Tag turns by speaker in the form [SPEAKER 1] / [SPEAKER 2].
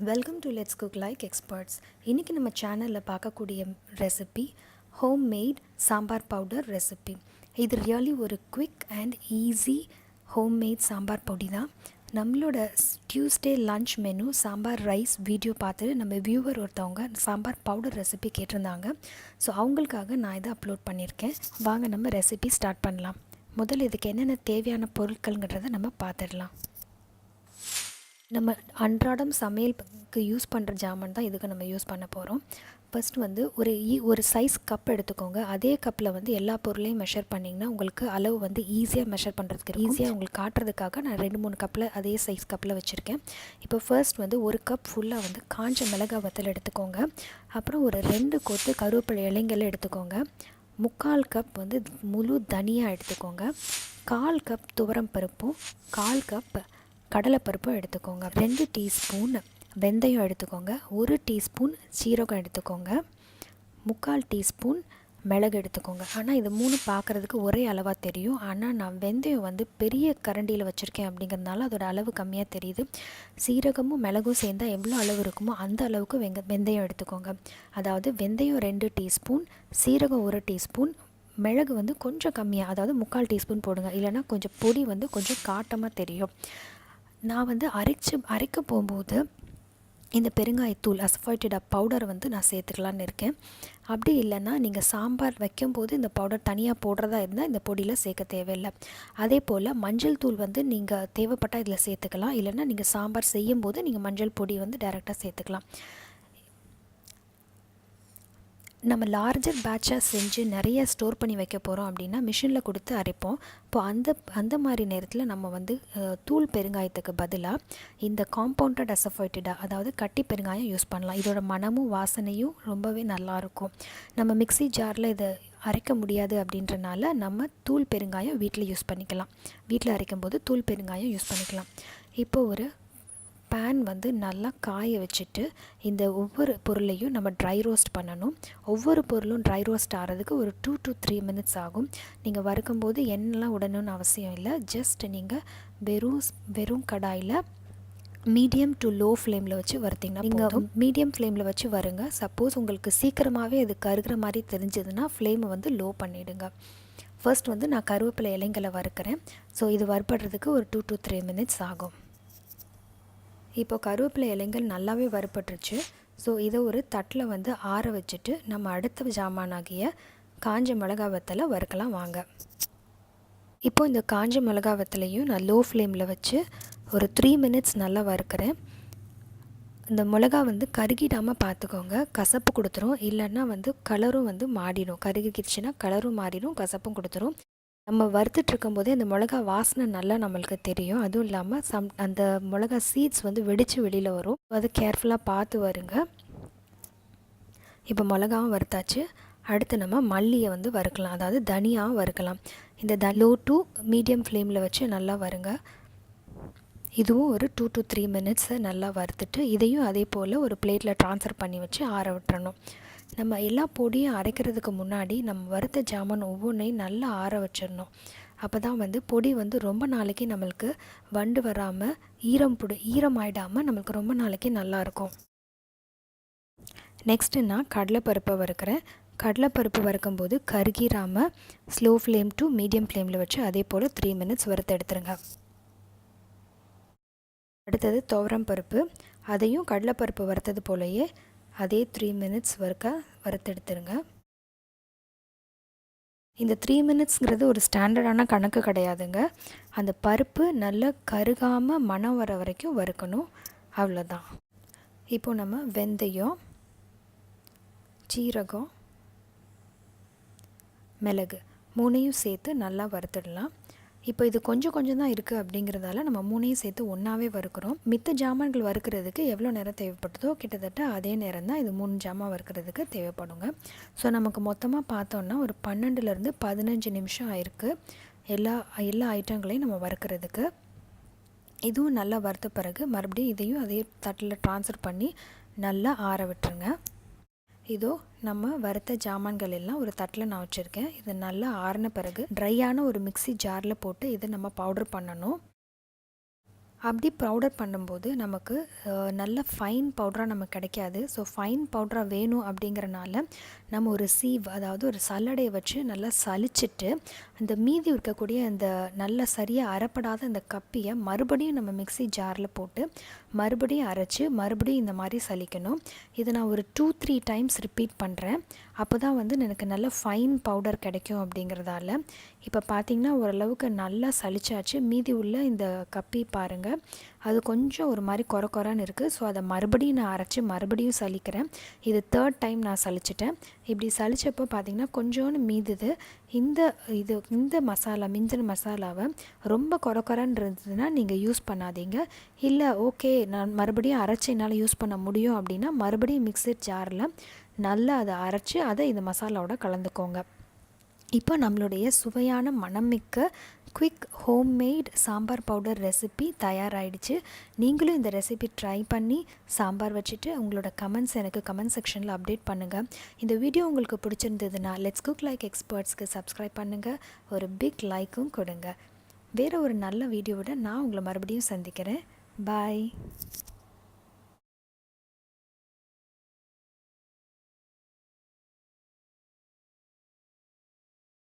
[SPEAKER 1] Welcome to let's cook like experts. இன்றைக்கி நம்ம சேனலில் பார்க்கக்கூடிய recipe home made sambar powder recipe. இது ரியலி ஒரு quick and easy home made sambar பொடி தான். நம்மளோட Tuesday lunch menu sambar rice video பார்த்துட்டு நம்ம வியூவர் ஒருத்தவங்க சாம்பார் பவுடர் ரெசிபி கேட்டிருந்தாங்க. ஸோ அவங்களுக்காக நான் இதை அப்லோட் பண்ணியிருக்கேன். வாங்க நம்ம ரெசிபி ஸ்டார்ட் பண்ணலாம். முதல்ல இதுக்கு என்னென்ன தேவையான பொருட்கள்ங்கிறத நம்ம பார்த்துடலாம். நம்ம அன்றாடம் சமையலுக்கு யூஸ் பண்ணுற ஜாமான் தான் இதுக்கு நம்ம யூஸ் பண்ண போகிறோம். ஃபஸ்ட் வந்து ஒரு சைஸ் கப் எடுத்துக்கோங்க. அதே கப்பில் வந்து எல்லா பொருளையும் மெஷர் பண்ணிங்கன்னா உங்களுக்கு அளவு வந்து ஈஸியாக மெஷர் பண்ணுறதுக்கு ஈஸியாக உங்களுக்கு காட்டுறதுக்காக நான் 2-3 கப்பில் அதே சைஸ் கப்பில் வச்சுருக்கேன். இப்போ ஃபர்ஸ்ட் வந்து ஒரு கப் ஃபுல்லாக வந்து காஞ்ச மிளகாய் வத்தல் எடுத்துக்கோங்க. அப்புறம் ஒரு 2 கொத்து கருவேப்பிலை இலைங்களை எடுத்துக்கோங்க. 3/4 கப் வந்து முழு தனியாக எடுத்துக்கோங்க. 1/4 கப் துவரம் பருப்பும் 1/4 கப் கடலைப்பருப்பும் எடுத்துக்கோங்க. 2 டீஸ்பூன் வெந்தயம் எடுத்துக்கோங்க. 1 டீஸ்பூன் சீரகம் எடுத்துக்கோங்க. 3/4 டீஸ்பூன் மிளகு எடுத்துக்கோங்க. ஆனால் இது 3 பார்க்குறதுக்கு ஒரே அளவாக தெரியும். ஆனால் நான் வெந்தயம் வந்து பெரிய கரண்டியில் வச்சுருக்கேன் அப்படிங்கிறதுனால அதோட அளவு கம்மியாக தெரியுது. சீரகமும் மிளகும் சேர்ந்தால் எவ்வளோ அளவு இருக்குமோ அந்த அளவுக்கு வெந்தயம் எடுத்துக்கோங்க. அதாவது வெந்தயம் 2 டீஸ்பூன், சீரகம் 1 டீஸ்பூன், மிளகு வந்து கொஞ்சம் கம்மியாக, அதாவது 3/4 டீஸ்பூன் போடுங்க. இல்லைனா கொஞ்சம் பொடி வந்து கொஞ்சம் காட்டமாக தெரியும். நான் வந்து அரைக்க போகும்போது இந்த பெருங்காயத்தூள் அசஃபோய்டிடா பவுடர் வந்து நான் சேர்த்துக்கலான்னு இருக்கேன். அப்படி இல்லைன்னா நீங்கள் சாம்பார் வைக்கும்போது இந்த பவுடர் தனியாக போடுறதா இருந்தால் இந்த பொடியில் சேர்க்க தேவையில்லை. அதே போல் மஞ்சள் தூள் வந்து நீங்கள் தேவைப்பட்டால் இதில் சேர்த்துக்கலாம். இல்லைன்னா நீங்கள் சாம்பார் செய்யும்போது நீங்கள் மஞ்சள் பொடி வந்து டைரெக்டாக சேர்த்துக்கலாம். நம்ம லார்ஜர் பேட்சாக செஞ்சு நிறைய ஸ்டோர் பண்ணி வைக்க போகிறோம் அப்படின்னா மிஷினில் கொடுத்து அரைப்போம். இப்போது அந்த மாதிரி நேரத்தில் நம்ம வந்து தூள் பெருங்காயத்துக்கு பதிலாக இந்த காம்பவுண்டட் அசஃபோய்டிடா, அதாவது கட்டி பெருங்காயம் யூஸ் பண்ணலாம். இதோட மனமும் வாசனையும் ரொம்பவே நல்லாயிருக்கும். நம்ம மிக்ஸி ஜாரில் இதை அரைக்க முடியாது அப்படின்றனால நம்ம தூள் பெருங்காயம் வீட்டில் யூஸ் பண்ணிக்கலாம். வீட்டில் அரைக்கும்போது தூள் பெருங்காயம் யூஸ் பண்ணிக்கலாம். இப்போது ஒரு பேன் வந்து நல்லா காய வச்சுட்டு இந்த ஒவ்வொரு பொருளையும் நம்ம ட்ரை ரோஸ்ட் பண்ணணும். ஒவ்வொரு பொருளும் ட்ரை ரோஸ்ட் ஆகிறதுக்கு ஒரு 2 to 3 மினிட்ஸ் ஆகும். நீங்கள் வறுக்கும்போது எண்ணெய்லாம் உடணும்னு அவசியம் இல்லை. ஜஸ்ட் நீங்கள் வெறும் கடாயில் மீடியம் டு லோ ஃப்ளேமில் வச்சு வறுத்திங்கன்னா நீங்கள் மீடியம் ஃப்ளேமில் வச்சு வருங்க. சப்போஸ் உங்களுக்கு சீக்கிரமாகவே அது கருகிற மாதிரி தெரிஞ்சதுன்னா ஃப்ளேமை வந்து லோ பண்ணிவிடுங்க. ஃபர்ஸ்ட் வந்து நான் கருவேப்பிலை இலைங்களை வறுக்கிறேன். ஸோ இது வறுப்படுறதுக்கு ஒரு 2 to 3 மினிட்ஸ் ஆகும். இப்போ கருவேப்பிலை இலைங்கள் நல்லாவே வறுப்பட்டுருச்சு. ஸோ இதை ஒரு தட்டில் வந்து ஆற வச்சுட்டு நம்ம அடுத்த ஜாமானாகிய காஞ்ச மிளகாய் வத்தலை வறுக்கலாம் வாங்க. இப்போது இந்த காஞ்ச மிளகாய் வத்தலையும் நான் லோ ஃப்ளேமில் வச்சு ஒரு 3 மினிட்ஸ் நல்லா வறுக்கிறேன். இந்த மிளகா வந்து கருகிடாமல் பார்த்துக்கோங்க, கசப்பு கொடுத்துரும். இல்லைன்னா வந்து கலரும் வந்து மாறிடும். கருகிடுச்சுன்னா கலரும் மாறிடும், கசப்பும் கொடுத்துரும். நம்ம வறுத்துட்ருக்கும் போதே அந்த மிளகா வாசனை நல்லா நம்மளுக்கு தெரியும். அதுவும் இல்லாமல் அந்த மிளகா சீட்ஸ் வந்து வெடித்து வெளியில் வரும். அது கேர்ஃபுல்லாக பார்த்து வருங்க. இப்போ மிளகாவும் வறுத்தாச்சு. அடுத்து நம்ம மல்லியை வந்து வறுக்கலாம், அதாவது தனியாகவும் வறுக்கலாம். இந்த லோ டு மீடியம் ஃப்ளேமில் வச்சு நல்லா வருங்க. இதுவும் ஒரு 2 to 3 மினிட்ஸை நல்லா வறுத்துட்டு இதையும் அதே போல் ஒரு பிளேட்டில் ட்ரான்ஸ்ஃபர் பண்ணி வச்சு ஆற விட்டுறணும். நம்ம எல்லா பொடியும் அரைக்கிறதுக்கு முன்னாடி நம்ம வறுத்த ஜாமான் ஒவ்வொன்றையும் நல்லா ஆற வச்சிடணும். அப்போ தான் வந்து பொடி வந்து ரொம்ப நாளைக்கு நம்மளுக்கு வண்டு வராமல் ஈரம் ஆகிடாமல் நம்மளுக்கு ரொம்ப நாளைக்கு நல்லாயிருக்கும். நெக்ஸ்ட்டு நான் கடலைப்பருப்பை வறுக்கிறேன். கடலைப்பருப்பு வறுக்கும்போது கருகிராமல் ஸ்லோ ஃப்ளேம் டு மீடியம் ஃப்ளேமில் வச்சு அதே போல் 3 மினிட்ஸ் வறுத்து எடுத்துருங்க. அடுத்தது துவரம் பருப்பு, அதையும் கடலைப்பருப்பு வறுத்தது போலயே அதே 3 மினிட்ஸ் வறுத்தெடுத்துருங்க. இந்த 3 மினிட்ஸ்ங்கிறது ஒரு ஸ்டாண்டர்டான கணக்கு கிடையாதுங்க. அந்த பருப்பு நல்லா கருகாமல் மணம் வர வரைக்கும் வறுக்கணும், அவ்வளோதான். இப்போது நம்ம வெந்தயம், சீரகம், மிளகு 3ஐயும் சேர்த்து நல்லா வறுத்துடலாம். இப்போ இது கொஞ்சம் தான் இருக்குது அப்படிங்கிறதால நம்ம 3ஐயும் சேர்த்து ஒன்றாவே வறுக்கிறோம். மித்த ஜாமான்கள் வறுக்கிறதுக்கு எவ்வளோ நேரம் தேவைப்படுதோ கிட்டத்தட்ட அதே நேரம் தான் இது 3 ஜாமான் வறுக்கிறதுக்கு தேவைப்படுங்க. ஸோ நமக்கு மொத்தமாக பார்த்தோன்னா ஒரு 12லேருந்து 15 நிமிஷம் ஆயிருக்கு எல்லா ஐட்டங்களையும் நம்ம வறுக்கிறதுக்கு. இதுவும் நல்லா வறுத்த பிறகு மறுபடியும் இதையும் அதே தட்டில் ட்ரான்ஸ்ஃபர் பண்ணி நல்லா ஆற விட்டுருங்க. இதோ நம்ம வறுத்த ஜாமான்கள் எல்லாம் ஒரு தட்டில் நான் வச்சுருக்கேன். இது நல்லா ஆறின பிறகு ட்ரையான ஒரு மிக்ஸி ஜாரில் போட்டு இதை நம்ம பவுடர் பண்ணணும். அப்படி பவுடர் பண்ணும்போது நமக்கு நல்ல ஃபைன் பவுடராக நமக்கு கிடைக்காது. ஸோ ஃபைன் பவுடராக வேணும் அப்படிங்கிறனால நம்ம ஒரு சீவ், அதாவது ஒரு சல்லடையை வச்சு நல்லா சலிச்சிட்டு அந்த மீதி இருக்கக்கூடிய அந்த நல்ல சரியாக அரைப்படாத அந்த கப்பியை மறுபடியும் நம்ம மிக்ஸி ஜாரில் போட்டு மறுபடியும் அரைச்சி மறுபடியும் இந்த மாதிரி சலிக்கணும். இதை நான் ஒரு 2-3 டைம்ஸ் ரிப்பீட் பண்ணுறேன். அப்போ தான் வந்து எனக்கு நல்ல ஃபைன் பவுடர் கிடைக்கும் அப்படிங்கிறதால. இப்போ பார்த்திங்கன்னா ஓரளவுக்கு நல்லா சலிச்சாச்சு. மீதி உள்ள இந்த கப்பி பாருங்கள், அது கொஞ்சம் ஒரு மாதிரி கொரன்னு இருக்குது. ஸோ அதை மறுபடியும் நான் அரைச்சி மறுபடியும் சலிக்கிறேன். இது 3rd டைம் நான் சலிச்சிட்டேன். இப்படி சலித்தப்போ பார்த்திங்கன்னா கொஞ்சோன்னு மீதுது. இந்த மசாலா, மிஞ்சின மசாலாவை ரொம்ப கொரன்னு இருந்ததுன்னா நீங்கள் யூஸ் பண்ணாதீங்க. இல்லை ஓகே நான் மறுபடியும் அரைச்சி என்னால் யூஸ் பண்ண முடியும் அப்படின்னா மறுபடியும் மிக்ஸி ஜாரில் நல்லா அதை அரைச்சி அதை இந்த மசாலாவோட கலந்துக்கோங்க. இப்போ நம்மளுடைய சுவையான மணமிக்க quick homemade sambar powder recipe தயாராகிடுச்சு. நீங்களும் இந்த ரெசிபி ட்ரை பண்ணி சாம்பார் வச்சுட்டு உங்களோட கமெண்ட்ஸ் எனக்கு கமெண்ட் செக்ஷனில் அப்டேட் பண்ணுங்கள். இந்த வீடியோ உங்களுக்கு பிடிச்சிருந்ததுன்னா லெட்ஸ் குக் லைக் எக்ஸ்பர்ட்ஸ்க்கு சப்ஸ்கிரைப் பண்ணுங்கள், ஒரு பிக் லைக்கும் கொடுங்க. வேறு ஒரு நல்ல வீடியோவோட நான் உங்களை மறுபடியும் சந்திக்கிறேன். பாய்.